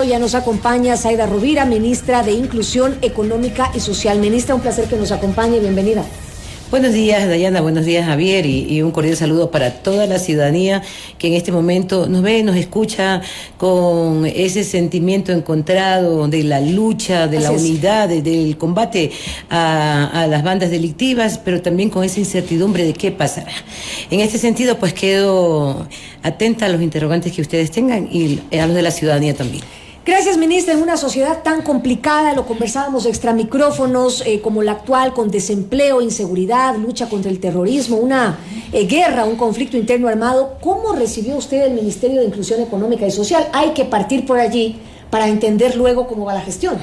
ya nos acompaña Zaida Rovira, ministra de Inclusión Económica y Social. Ministra, un placer que nos acompañe, bienvenida. Buenos días, Dayana, buenos días, Javier, y un cordial saludo para toda la ciudadanía que en este momento nos ve, nos escucha con ese sentimiento encontrado de la lucha, de la unidad, del combate a las bandas delictivas, pero también con esa incertidumbre de qué pasará. En este sentido, pues quedo atenta a los interrogantes que ustedes tengan y a los de la ciudadanía también. Gracias, ministra. En una sociedad tan complicada, lo conversábamos extra micrófonos, como la actual, con desempleo, inseguridad, lucha contra el terrorismo, una guerra, un conflicto interno armado, ¿cómo recibió usted el Ministerio de Inclusión Económica y Social? Hay que partir por allí para entender luego cómo va la gestión.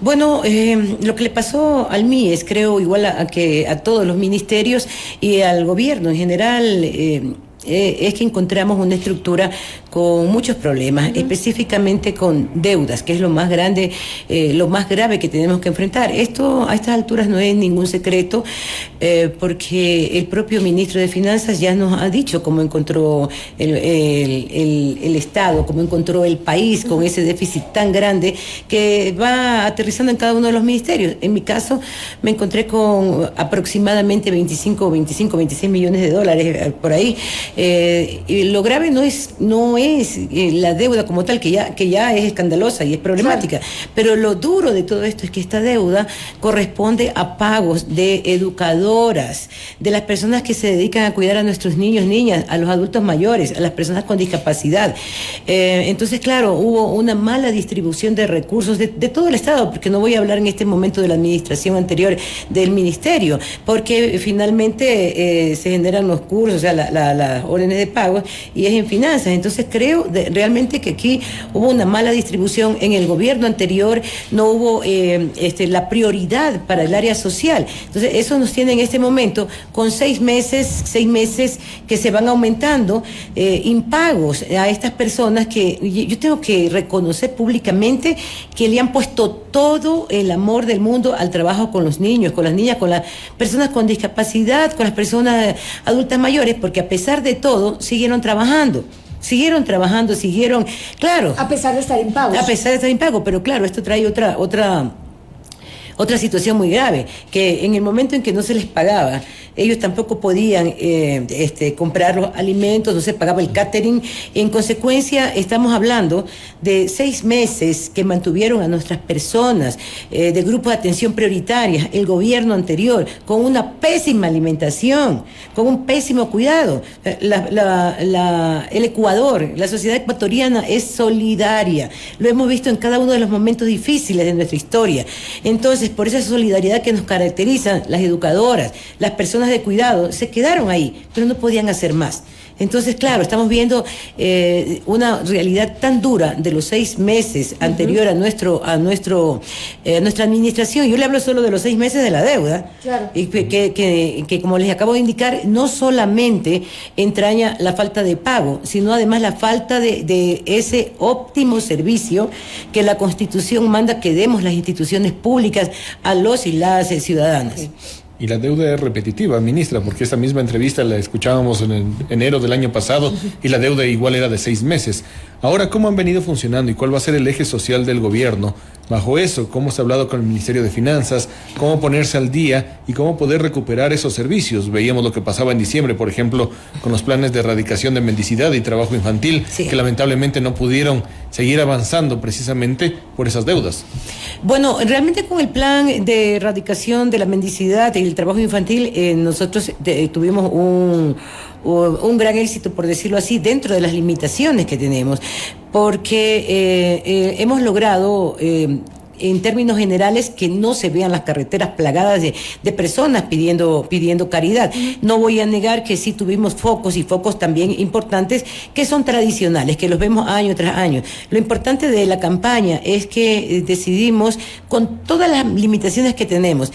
Bueno, lo que le pasó al MIES, creo, igual a todos los ministerios y al gobierno en general, es que encontramos una estructura con muchos problemas, específicamente con deudas, que es lo más grande, lo más grave que tenemos que enfrentar. Esto a estas alturas no es ningún secreto, porque el propio ministro de Finanzas ya nos ha dicho cómo encontró el Estado, cómo encontró el país con ese déficit tan grande que va aterrizando en cada uno de los ministerios. En mi caso, me encontré con aproximadamente 26 millones de dólares por ahí. Y lo grave no es la deuda como tal, que ya es escandalosa y es problemática, claro. Pero lo duro de todo esto es que esta deuda corresponde a pagos de educadoras, de las personas que se dedican a cuidar a nuestros niños, niñas, a los adultos mayores, a las personas con discapacidad. Entonces, claro, hubo una mala distribución de recursos de todo el Estado, porque no voy a hablar en este momento de la administración anterior del ministerio, porque finalmente se generan los cursos, o sea, las órdenes de pago, y es en finanzas. Entonces creo realmente que aquí hubo una mala distribución. En el gobierno anterior no hubo la prioridad para el área social. Entonces eso nos tiene en este momento con 6 meses que se van aumentando impagos a estas personas que yo tengo que reconocer públicamente que le han puesto todo el amor del mundo al trabajo con los niños, con las niñas, con las personas con discapacidad, con las personas adultas mayores, porque a pesar de todo siguieron trabajando, claro. A pesar de estar impagos. A pesar de estar impagos, pero claro, esto trae otra situación muy grave, que en el momento en que no se les pagaba, ellos tampoco podían comprar los alimentos, no se pagaba el catering. En consecuencia, estamos hablando de 6 meses que mantuvieron a nuestras personas de grupos de atención prioritarias, el gobierno anterior, con una pésima alimentación, con un pésimo cuidado. El Ecuador, la sociedad ecuatoriana es solidaria. Lo hemos visto en cada uno de los momentos difíciles de nuestra historia. Entonces, por esa solidaridad que nos caracteriza, las educadoras, las personas de cuidado, se quedaron ahí, pero no podían hacer más. Entonces, claro, estamos viendo una realidad tan dura de los 6 meses anterior a nuestra administración. Yo le hablo solo de los 6 meses de la deuda, claro. Y que como les acabo de indicar, no solamente entraña la falta de pago, sino además la falta de ese óptimo servicio que la Constitución manda que demos las instituciones públicas a los y las ciudadanas. Okay. Y la deuda es repetitiva, ministra, porque esta misma entrevista la escuchábamos en enero del año pasado y la deuda igual era de 6 meses. Ahora, ¿cómo han venido funcionando y cuál va a ser el eje social del gobierno? Bajo eso, ¿cómo se ha hablado con el Ministerio de Finanzas? ¿Cómo ponerse al día y cómo poder recuperar esos servicios? Veíamos lo que pasaba en diciembre, por ejemplo, con los planes de erradicación de mendicidad y trabajo infantil, sí, que lamentablemente no pudieron seguir avanzando precisamente por esas deudas. Bueno, realmente con el plan de erradicación de la mendicidad y el trabajo infantil, nosotros tuvimos un gran éxito, por decirlo así, dentro de las limitaciones que tenemos, porque hemos logrado en términos generales que no se vean las carreteras plagadas de personas pidiendo caridad. No voy a negar que sí tuvimos focos y focos también importantes que son tradicionales, que los vemos año tras año. Lo importante de la campaña es que decidimos, con todas las limitaciones que tenemos,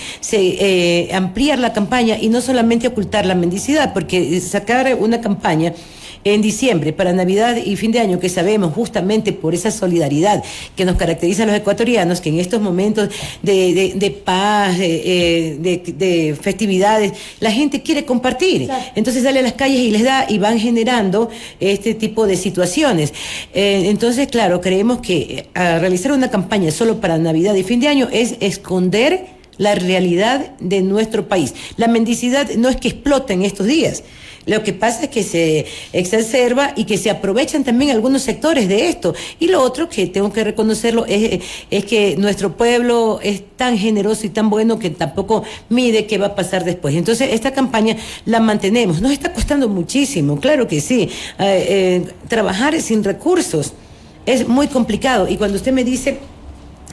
ampliar la campaña y no solamente ocultar la mendicidad, porque sacar una campaña en diciembre, para Navidad y fin de año, que sabemos justamente por esa solidaridad que nos caracteriza a los ecuatorianos, que en estos momentos de paz, de festividades, la gente quiere compartir. Claro. Entonces sale a las calles y les da, y van generando este tipo de situaciones. Entonces, claro, creemos que realizar una campaña solo para Navidad y fin de año es esconder la realidad de nuestro país. La mendicidad no es que explote en estos días. Lo que pasa es que se exacerba y que se aprovechan también algunos sectores de esto. Y lo otro que tengo que reconocerlo es que nuestro pueblo es tan generoso y tan bueno que tampoco mide qué va a pasar después. Entonces, esta campaña la mantenemos. Nos está costando muchísimo, claro que sí. Trabajar sin recursos es muy complicado. Y cuando usted me dice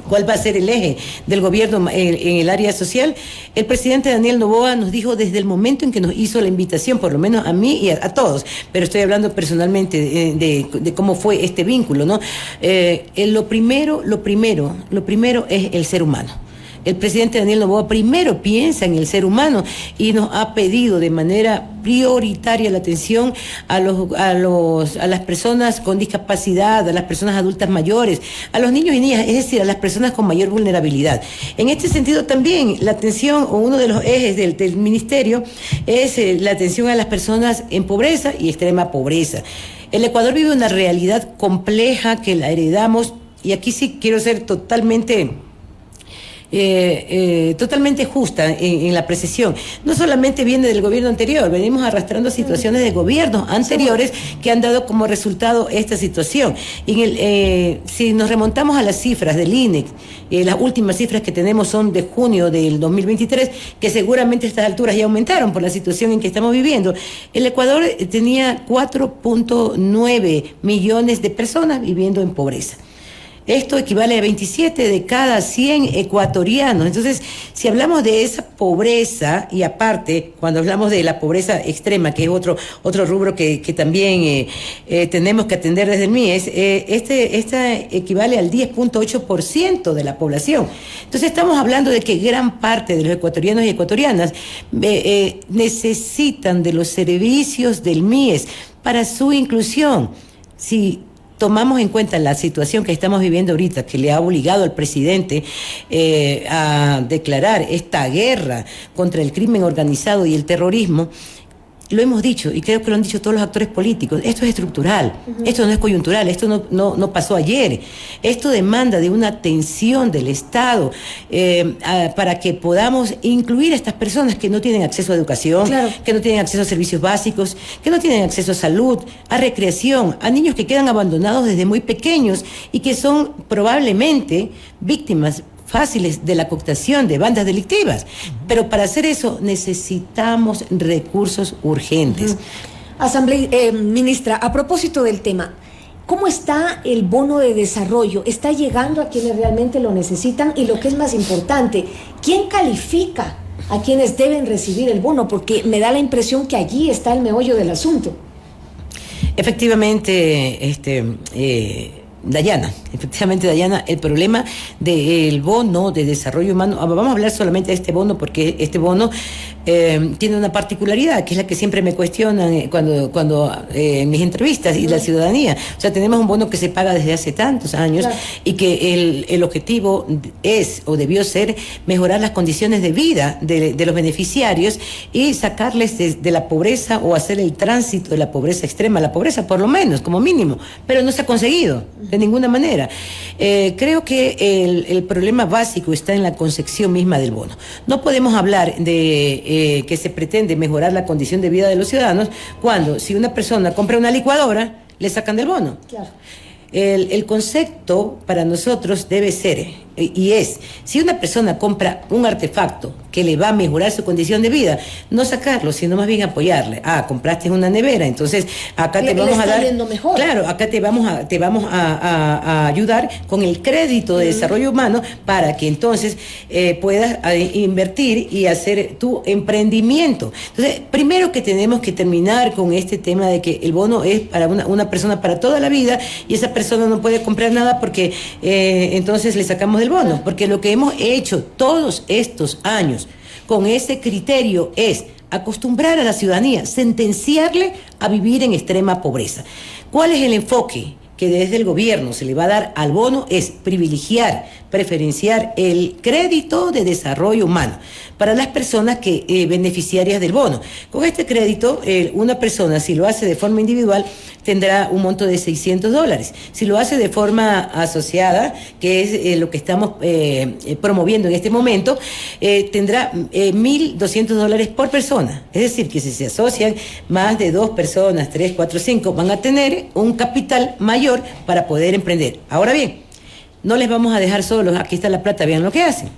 cuál va a ser el eje del gobierno en el área social, el presidente Daniel Noboa nos dijo desde el momento en que nos hizo la invitación, por lo menos a mí y a todos, pero estoy hablando personalmente de cómo fue este vínculo, ¿no? Lo primero es el ser humano. El presidente Daniel Noboa primero piensa en el ser humano y nos ha pedido de manera prioritaria la atención a las personas con discapacidad, a las personas adultas mayores, a los niños y niñas, es decir, a las personas con mayor vulnerabilidad. En este sentido también la atención, o uno de los ejes del ministerio, es la atención a las personas en pobreza y extrema pobreza. El Ecuador vive una realidad compleja que la heredamos, y aquí sí quiero ser totalmente justa en la precisión. No solamente viene del gobierno anterior, venimos arrastrando situaciones de gobiernos anteriores que han dado como resultado esta situación. Si nos remontamos a las cifras del INEC, las últimas cifras que tenemos son de junio del 2023, que seguramente a estas alturas ya aumentaron por la situación en que estamos viviendo. El Ecuador tenía 4.9 millones de personas viviendo en pobreza. Esto equivale a 27 de cada 100 ecuatorianos. Entonces, si hablamos de esa pobreza, y aparte, cuando hablamos de la pobreza extrema, que es otro rubro que también tenemos que atender desde el MIES, esta equivale al 10.8% de la población. Entonces, estamos hablando de que gran parte de los ecuatorianos y ecuatorianas necesitan de los servicios del MIES para su inclusión. Si tomamos en cuenta la situación que estamos viviendo ahorita, que le ha obligado al presidente a declarar esta guerra contra el crimen organizado y el terrorismo, lo hemos dicho, y creo que lo han dicho todos los actores políticos, esto es estructural, esto no es coyuntural, esto no pasó ayer, esto demanda de una atención del Estado para que podamos incluir a estas personas que no tienen acceso a educación, claro, que no tienen acceso a servicios básicos, que no tienen acceso a salud, a recreación, a niños que quedan abandonados desde muy pequeños y que son probablemente víctimas fáciles de la cooptación de bandas delictivas. Pero para hacer eso necesitamos recursos urgentes. Ministra, a propósito del tema, ¿cómo está el bono de desarrollo? ¿Está llegando a quienes realmente lo necesitan? Y lo que es más importante, ¿quién califica a quienes deben recibir el bono? Porque me da la impresión que allí está el meollo del asunto. Efectivamente, Dayana, el problema del bono de desarrollo humano, vamos a hablar solamente de este bono porque este bono tiene una particularidad, que es la que siempre me cuestionan cuando en mis entrevistas, y la ciudadanía. O sea, tenemos un bono que se paga desde hace tantos años, claro, y que el objetivo es, o debió ser, mejorar las condiciones de vida de los beneficiarios y sacarles de la pobreza, o hacer el tránsito de la pobreza extrema a la pobreza, por lo menos, como mínimo, pero no se ha conseguido de ninguna manera. Creo que el problema básico está en la concepción misma del bono. No podemos hablar de que se pretende mejorar la condición de vida de los ciudadanos cuando, si una persona compra una licuadora, le sacan del bono. Claro. El concepto para nosotros debe ser, y es, si una persona compra un artefacto que le va a mejorar su condición de vida, no sacarlo, sino más bien apoyarle. Compraste una nevera, entonces acá te vamos a dar, mejor. Claro, acá te vamos a ayudar con el crédito de desarrollo humano para que entonces puedas invertir y hacer tu emprendimiento. Entonces, primero que tenemos que terminar con este tema de que el bono es para una persona para toda la vida, y esa persona no puede comprar nada porque entonces le sacamos del bono, porque lo que hemos hecho todos estos años con ese criterio es acostumbrar a la ciudadanía, sentenciarle a vivir en extrema pobreza. ¿Cuál es el enfoque que desde el gobierno se le va a dar al bono? Es privilegiar, preferenciar el crédito de desarrollo humano para las personas beneficiarias del bono. Con este crédito, una persona, si lo hace de forma individual, tendrá un monto de $600. Si lo hace de forma asociada, que es lo que estamos promoviendo en este momento, tendrá $1,200 por persona. Es decir, que si se asocian más de 2 personas, 3, 4, 5, van a tener un capital mayor para poder emprender. Ahora bien, no les vamos a dejar solos, aquí está la plata, vean lo que hacen.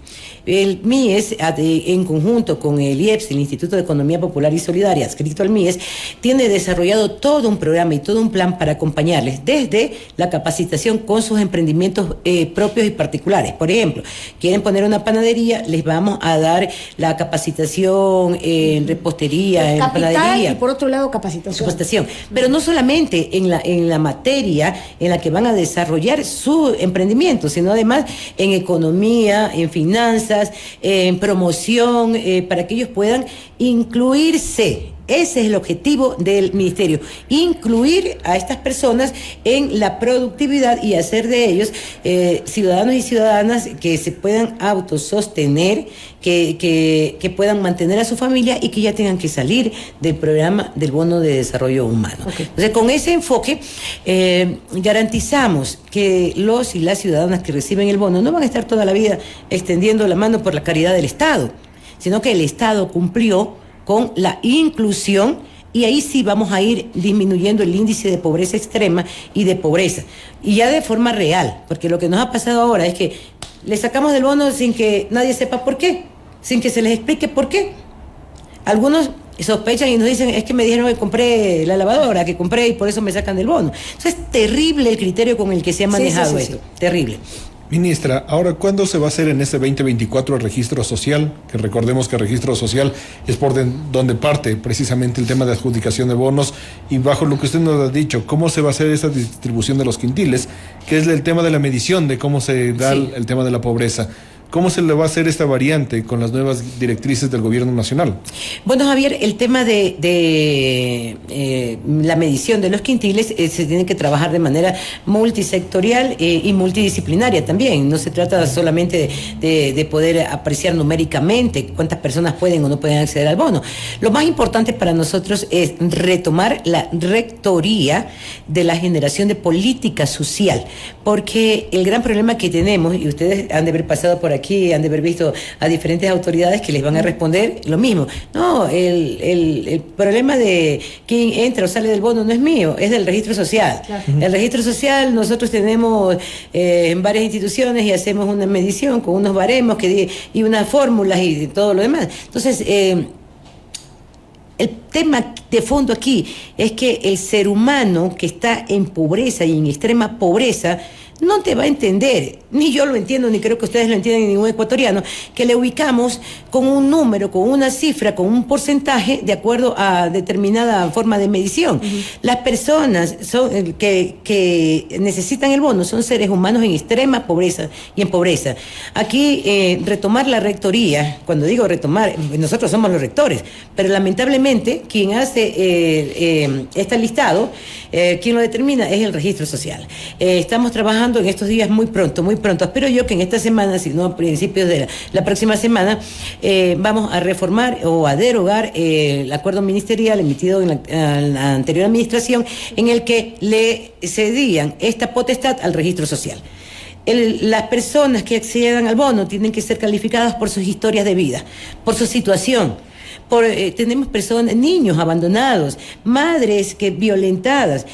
El MIES, en conjunto con el IEPS, el Instituto de Economía Popular y Solidaria, adscrito al MIES, tiene desarrollado todo un programa y todo un plan para acompañarles desde la capacitación con sus emprendimientos propios y particulares. Por ejemplo, quieren poner una panadería, les vamos a dar la capacitación en repostería, en panadería. Y por otro lado, capacitación. Pero no solamente en la materia en la que van a desarrollar su emprendimiento, sino además en economía, en finanzas, en promoción, para que ellos puedan incluirse. Ese es el objetivo del ministerio, incluir a estas personas en la productividad y hacer de ellos ciudadanos y ciudadanas que se puedan autosostener, que puedan mantener a su familia y que ya tengan que salir del programa del bono de desarrollo humano. Okay. Entonces, con ese enfoque garantizamos que los y las ciudadanas que reciben el bono no van a estar toda la vida extendiendo la mano por la caridad del Estado, sino que el Estado cumplió con la inclusión, y ahí sí vamos a ir disminuyendo el índice de pobreza extrema y de pobreza, y ya de forma real, porque lo que nos ha pasado ahora es que le sacamos del bono sin que nadie sepa por qué, sin que se les explique por qué. Algunos sospechan y nos dicen, es que me dijeron que compré la lavadora, que compré y por eso me sacan del bono. Entonces es terrible el criterio con el que se ha manejado esto, terrible. Ministra, ahora, ¿cuándo se va a hacer en este 2024 el registro social? Que recordemos que el registro social es por donde parte precisamente el tema de adjudicación de bonos, y bajo lo que usted nos ha dicho, ¿cómo se va a hacer esa distribución de los quintiles? Que es el tema de la medición de cómo se da el tema de la pobreza. ¿Cómo se le va a hacer esta variante con las nuevas directrices del gobierno nacional? Bueno, Javier, el tema de la medición de los quintiles se tiene que trabajar de manera multisectorial y multidisciplinaria también. No se trata solamente de poder apreciar numéricamente cuántas personas pueden o no pueden acceder al bono. Lo más importante para nosotros es retomar la rectoría de la generación de política social, porque el gran problema que tenemos, y ustedes han de haber pasado por aquí, han de haber visto a diferentes autoridades que les van a responder lo mismo. No, el problema de quién entra o sale del bono no es mío, es del registro social. Claro. El registro social, nosotros tenemos en varias instituciones y hacemos una medición con unos baremos y unas fórmulas y todo lo demás. Entonces, el tema de fondo aquí es que el ser humano que está en pobreza y en extrema pobreza no te va a entender, ni yo lo entiendo, ni creo que ustedes lo entiendan, ni ningún ecuatoriano, que le ubicamos con un número, con una cifra, con un porcentaje de acuerdo a determinada forma de medición. Las personas que necesitan el bono son seres humanos en extrema pobreza y en pobreza. Aquí retomar la rectoría, cuando digo retomar, nosotros somos los rectores, pero lamentablemente quien hace este listado, quien lo determina es el registro social. Estamos trabajando en estos días muy pronto, espero yo que en esta semana, si no a principios de la próxima semana, vamos a reformar o a derogar el acuerdo ministerial emitido en la anterior administración, en el que le cedían esta potestad al registro social. Las personas que accedan al bono tienen que ser calificadas por sus historias de vida, por su situación. Tenemos personas, niños abandonados, madres violentadas,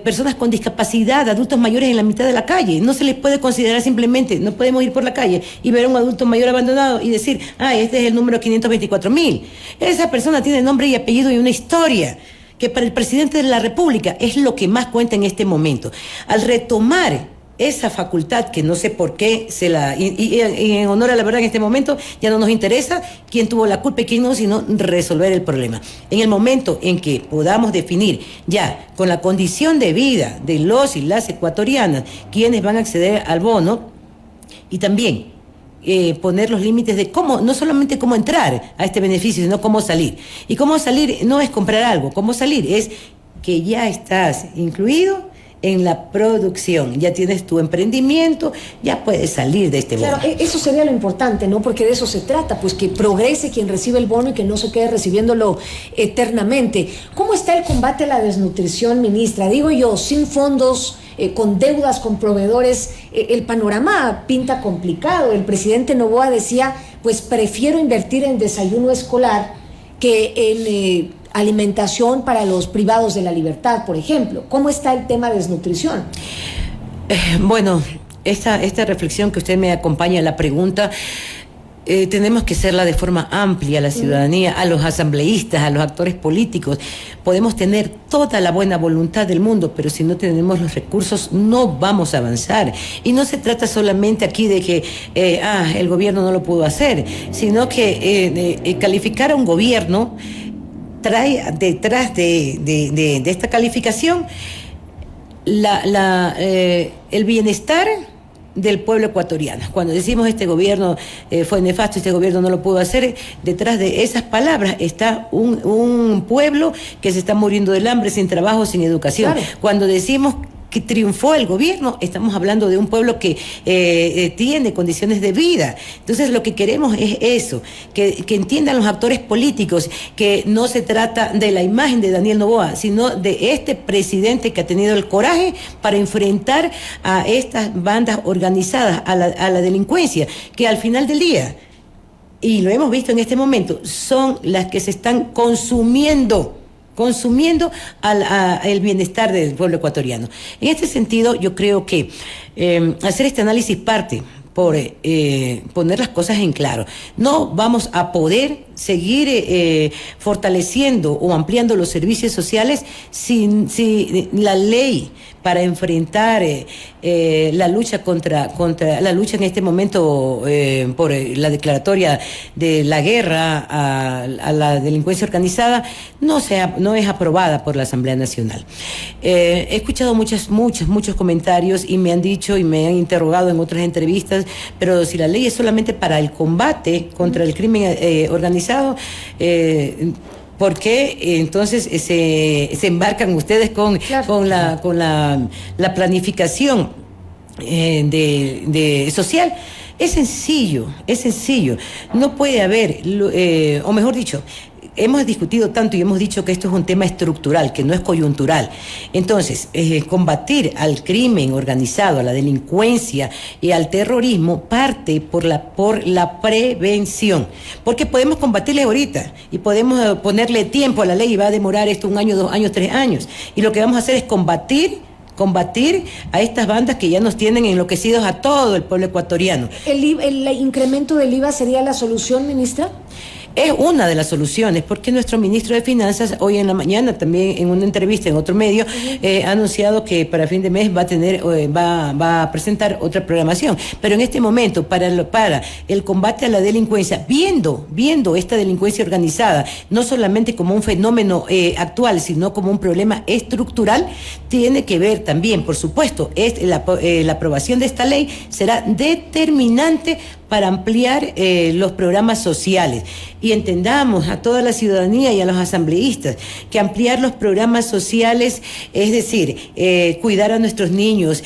personas con discapacidad, adultos mayores en la mitad de la calle. No se les puede considerar simplemente, no podemos ir por la calle y ver a un adulto mayor abandonado y decir, este es el número 524.000. Esa persona tiene nombre y apellido y una historia que para el presidente de la República es lo que más cuenta en este momento. Al retomar esa facultad, que no sé por qué y en honor a la verdad en este momento ya no nos interesa quién tuvo la culpa y quién no, sino resolver el problema. En el momento en que podamos definir ya con la condición de vida de los y las ecuatorianas quienes van a acceder al bono, y también poner los límites de cómo, no solamente cómo entrar a este beneficio, sino cómo salir. Y cómo salir no es comprar algo, cómo salir es que ya estás incluido en la producción, ya tienes tu emprendimiento, ya puedes salir de este bono. Claro, eso sería lo importante, ¿no? Porque de eso se trata, pues que progrese quien recibe el bono y que no se quede recibiéndolo eternamente. ¿Cómo está el combate a la desnutrición, ministra? Digo yo, sin fondos, con deudas, con proveedores, el panorama pinta complicado. El presidente Noboa decía, pues prefiero invertir en desayuno escolar que en alimentación para los privados de la libertad, por ejemplo. ¿Cómo está el tema de desnutrición? Bueno, esta reflexión que usted me acompaña a la pregunta, tenemos que hacerla de forma amplia a la ciudadanía, a los asambleístas, a los actores políticos. Podemos tener toda la buena voluntad del mundo, pero si no tenemos los recursos no vamos a avanzar. Y no se trata solamente aquí de que el gobierno no lo pudo hacer, sino que calificar a un gobierno trae detrás de esta calificación el bienestar del pueblo ecuatoriano. Cuando decimos este gobierno fue nefasto, este gobierno no lo pudo hacer, detrás de esas palabras está un pueblo que se está muriendo del hambre, sin trabajo, sin educación. Claro. Cuando decimos que triunfó el gobierno, estamos hablando de un pueblo que tiene condiciones de vida. Entonces lo que queremos es eso, que entiendan los actores políticos que no se trata de la imagen de Daniel Noboa, sino de este presidente que ha tenido el coraje para enfrentar a estas bandas organizadas, a la delincuencia, que al final del día, y lo hemos visto en este momento, son las que se están consumiendo el bienestar del pueblo ecuatoriano. En este sentido, yo creo que hacer este análisis parte por poner las cosas en claro. No vamos a poder seguir fortaleciendo o ampliando los servicios sociales si la ley para enfrentar la lucha contra la lucha en este momento por la declaratoria de la guerra a la delincuencia organizada no es aprobada por la Asamblea Nacional. He escuchado muchos comentarios y me han dicho y me han interrogado en otras entrevistas, pero si la ley es solamente para el combate contra el crimen organizado, ¿por qué entonces se embarcan ustedes con la planificación social? Es sencillo. No puede haber, o mejor dicho, hemos discutido tanto y hemos dicho que esto es un tema estructural, que no es coyuntural. Entonces, combatir al crimen organizado, a la delincuencia y al terrorismo parte por la prevención. Porque podemos combatirle ahorita y podemos ponerle tiempo a la ley y va a demorar esto 1 año, 2 años, 3 años. Y lo que vamos a hacer es combatir a estas bandas que ya nos tienen enloquecidos a todo el pueblo ecuatoriano. ¿El incremento del IVA sería la solución, ministra? Es una de las soluciones, porque nuestro ministro de Finanzas hoy en la mañana, también en una entrevista en otro medio, ha anunciado que para fin de mes va a presentar otra programación. Pero en este momento, para el combate a la delincuencia, viendo esta delincuencia organizada, no solamente como un fenómeno actual, sino como un problema estructural, tiene que ver también, por supuesto, la aprobación de esta ley será determinante para ampliar los programas sociales. Y entendamos a toda la ciudadanía y a los asambleístas que ampliar los programas sociales, es decir, cuidar a nuestros niños,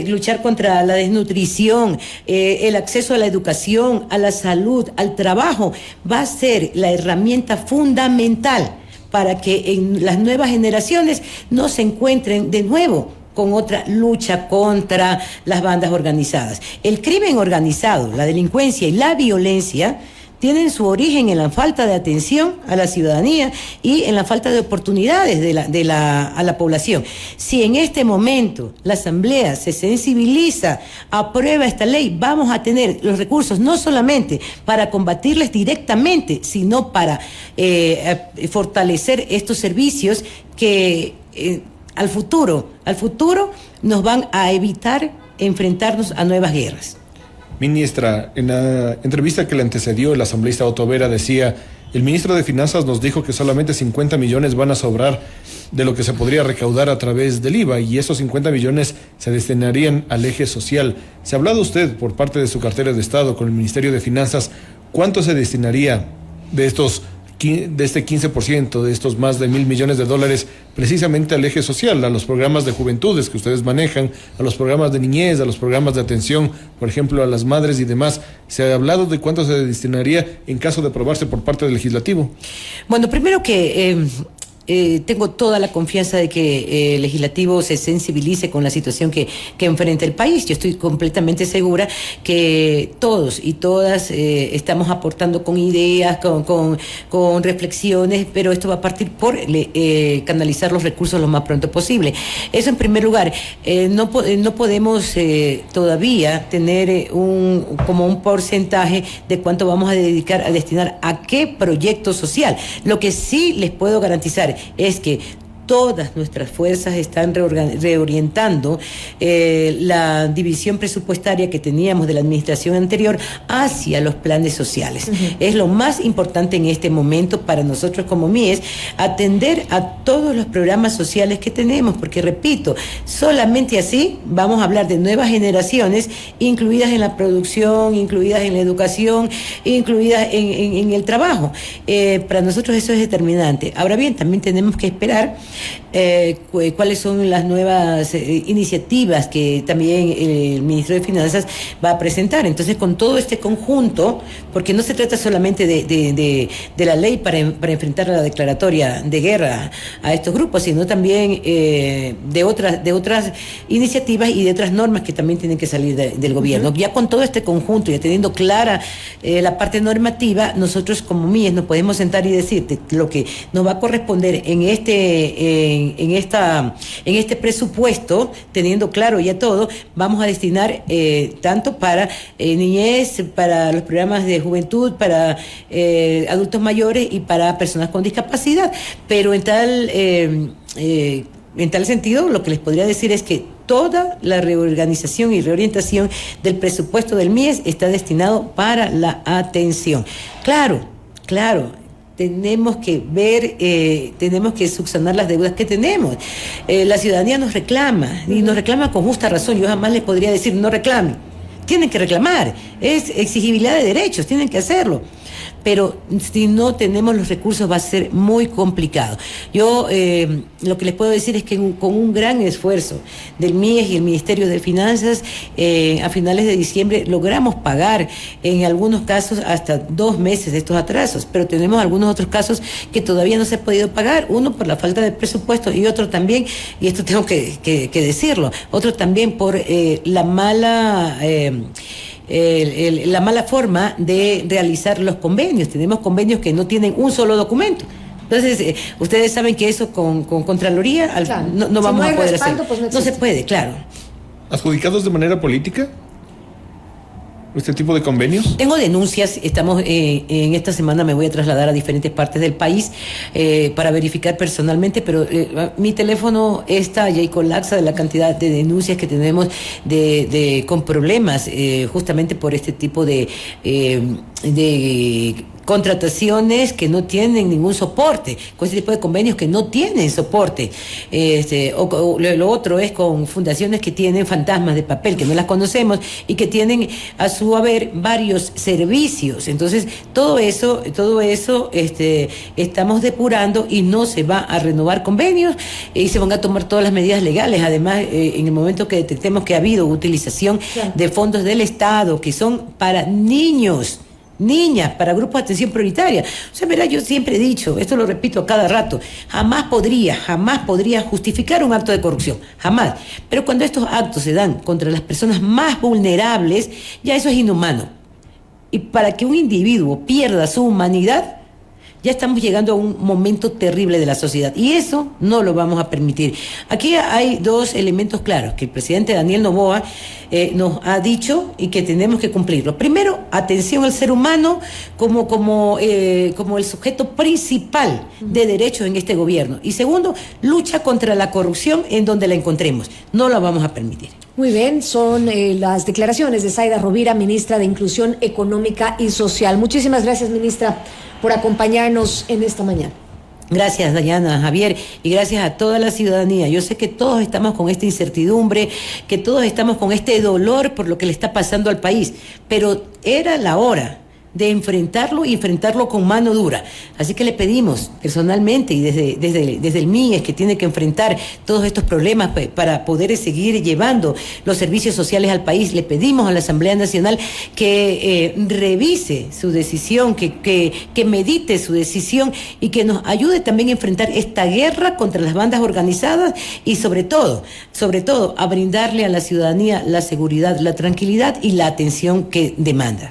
luchar contra la desnutrición, el acceso a la educación, a la salud, al trabajo, va a ser la herramienta fundamental para que en las nuevas generaciones no se encuentren de nuevo con otra lucha contra las bandas organizadas. El crimen organizado, la delincuencia y la violencia tienen su origen en la falta de atención a la ciudadanía y en la falta de oportunidades a la población. Si en este momento la Asamblea se sensibiliza, aprueba esta ley, vamos a tener los recursos no solamente para combatirles directamente, sino para fortalecer estos servicios que al futuro nos van a evitar enfrentarnos a nuevas guerras. Ministra, en la entrevista que le antecedió, el asambleísta Otto Vera decía: El ministro de Finanzas nos dijo que solamente 50 millones van a sobrar de lo que se podría recaudar a través del IVA, y esos 50 millones se destinarían al eje social. ¿Se ha hablado usted por parte de su cartera de Estado con el Ministerio de Finanzas cuánto se destinaría de este 15%, de estos más de $1.000 millones, precisamente al eje social, a los programas de juventudes que ustedes manejan, a los programas de niñez, a los programas de atención, por ejemplo, a las madres y demás? ¿Se ha hablado de cuánto se destinaría en caso de aprobarse por parte del legislativo? Bueno, primero que tengo toda la confianza de que el legislativo se sensibilice con la situación que enfrenta el país. Yo estoy completamente segura que todos y todas estamos aportando con ideas, con reflexiones, pero esto va a partir por canalizar los recursos lo más pronto posible. Eso en primer lugar. No podemos todavía tener como un porcentaje de cuánto vamos a destinar a qué proyecto social. Lo que sí les puedo garantizar es que todas nuestras fuerzas están reorientando la división presupuestaria que teníamos de la administración anterior hacia los planes sociales. Es lo más importante en este momento para nosotros como MIES, atender a todos los programas sociales que tenemos, porque repito, solamente así vamos a hablar de nuevas generaciones incluidas en la producción, incluidas en la educación, incluidas en el trabajo. Para nosotros eso es determinante. Ahora bien, también tenemos que esperar cuáles son las nuevas iniciativas que también el ministro de Finanzas va a presentar. Entonces, con todo este conjunto, porque no se trata solamente de la ley para enfrentar la declaratoria de guerra a estos grupos, sino también de otras iniciativas y de otras normas que también tienen que salir del gobierno. Ya con todo este conjunto, ya teniendo clara la parte normativa, nosotros como MIES nos podemos sentar y decirte lo que nos va a corresponder en este presupuesto, teniendo claro ya todo, vamos a destinar tanto para niñez, para los programas de juventud, para adultos mayores y para personas con discapacidad. Pero en tal sentido, lo que les podría decir es que toda la reorganización y reorientación del presupuesto del MIES está destinado para la atención. Claro. Tenemos que ver, tenemos que subsanar las deudas que tenemos. La ciudadanía nos reclama, y nos reclama con justa razón. Yo jamás les podría decir no reclamen. Tienen que reclamar, es exigibilidad de derechos, tienen que hacerlo. Pero si no tenemos los recursos va a ser muy complicado. Yo lo que les puedo decir es que con un gran esfuerzo del MIES y el Ministerio de Finanzas, a finales de diciembre logramos pagar en algunos casos hasta 2 meses de estos atrasos, pero tenemos algunos otros casos que todavía no se ha podido pagar, uno por la falta de presupuesto y otro también, y esto tengo que decirlo, otro también por la mala forma de realizar los convenios. Tenemos convenios que no tienen un solo documento. Entonces, ustedes saben que eso con Contraloría claro, no vamos a poder respaldo, hacer. Pues no se puede, claro. ¿Adjudicados de manera política este tipo de convenios? Tengo denuncias, estamos en esta semana me voy a trasladar a diferentes partes del país para verificar personalmente, pero mi teléfono está ya y colapsa de la cantidad de denuncias que tenemos con problemas justamente por este tipo de contrataciones que no tienen ningún soporte, con este tipo de convenios que no tienen soporte. Lo otro es con fundaciones que tienen fantasmas de papel, que no las conocemos y que tienen a su haber varios servicios. Entonces, todo eso estamos depurando y no se va a renovar convenios y se van a tomar todas las medidas legales. Además, en el momento que detectemos que ha habido utilización de fondos del Estado que son para niñas, para grupos de atención prioritaria. O sea, verá, yo siempre he dicho, esto lo repito a cada rato, jamás podría justificar un acto de corrupción, jamás. Pero cuando estos actos se dan contra las personas más vulnerables, ya eso es inhumano. Y para que un individuo pierda su humanidad, ya estamos llegando a un momento terrible de la sociedad y eso no lo vamos a permitir. Aquí hay 2 elementos claros que el presidente Daniel Noboa nos ha dicho y que tenemos que cumplirlo. Primero, atención al ser humano como el sujeto principal de derechos en este gobierno. Y segundo, lucha contra la corrupción en donde la encontremos. No la vamos a permitir. Muy bien, son las declaraciones de Zaida Rovira, ministra de Inclusión Económica y Social. Muchísimas gracias, ministra, por acompañarnos en esta mañana. Gracias, Dayana, Javier, y gracias a toda la ciudadanía. Yo sé que todos estamos con esta incertidumbre, que todos estamos con este dolor por lo que le está pasando al país, pero era la hora de enfrentarlo y enfrentarlo con mano dura. Así que le pedimos personalmente y desde el MIES, que tiene que enfrentar todos estos problemas para poder seguir llevando los servicios sociales al país, le pedimos a la Asamblea Nacional que revise su decisión, que medite su decisión y que nos ayude también a enfrentar esta guerra contra las bandas organizadas y sobre todo, a brindarle a la ciudadanía la seguridad, la tranquilidad y la atención que demanda.